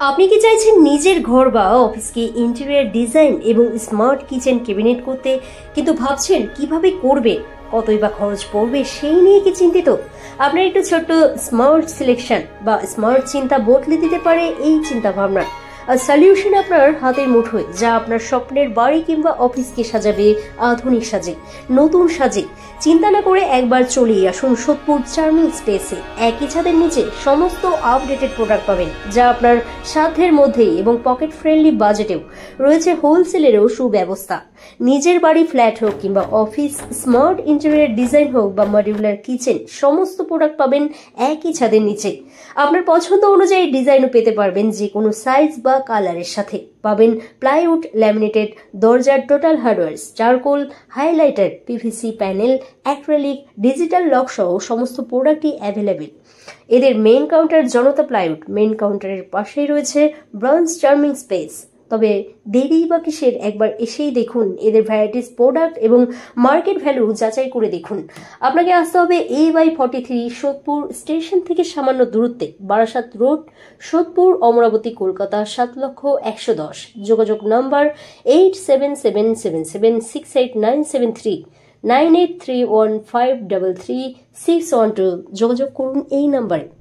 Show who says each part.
Speaker 1: আপনি কি চাইছেন নিজের ঘর বা অফিসকে ইন্টেরিয়র ডিজাইন এবং স্মার্ট কিচেন ক্যাবিনেট করতে, কিন্তু ভাবছেন কিভাবে করবেন, কতই বা খরচ পড়বে সেই নিয়ে কি চিন্তিত? আপনার একটু ছোট্ট স্মার্ট সিলেকশন বা স্মার্ট চিন্তা বদলে দিতে পারে এই চিন্তা ভাবনা। সলিউশন আপনার হাতের মুঠোয়, যা আপনার স্বপ্নের বাড়ি কিংবা অফিসকে সাজাবে আধুনিক সাজে, নতুন সাজে। চিন্তা না করে একবার চলে আসুন সোদপুর চার্মিং স্পেসে। একই ছাদের নিচে সমস্ত আপডেটেড প্রোডাক্ট পাবেন, যা আপনার সাধ্যের মধ্যেই এবং পকেট ফ্রেন্ডলি বাজেটেও। রয়েছে হোলসেলেরও সুব্যবস্থা। নিজের বাড়ি, ফ্ল্যাট হোক কিংবা অফিস, স্মার্ট ইন্টেরিয়র ডিজাইন হোক বা মডিউলার কিচেন, সমস্ত প্রোডাক্ট পাবেন একই ছাদের নিচে। আপনার পছন্দ অনুযায়ী ডিজাইনও পেতে পারবেন যে কোনো সাইজ বা কালারের সাথে। পাবেন প্লাইউড, ল্যামিনেটেড দরজার total hardware, charcoal, highlighter, PVC panel, acrylic, digital lock সহ সমস্ত প্রোডাক্টই অ্যাভেলেবেল। এদের মেইন কাউন্টার জনতা প্লাইউড। মেইন কাউন্টারের পাশেই রয়েছে ব্রাঞ্চ চার্মিং স্পেস। তবে দেরি বা কিসের, একবার এসেই দেখুন এদের ভ্যারাইটিস প্রোডাক্ট এবং মার্কেট ভ্যালু যাচাই করে দেখুন। আপনাকে আসতে হবে AY43 সোদপুর স্টেশন থেকে সামান্য দূরত্বে, বারাসাত রোড, সোদপুর, অমরাবতী, কলকাতা ৭,১১,০০০। যোগাযোগ নাম্বার 8777768973, 9831533612। যোগাযোগ করুন এই নাম্বারে।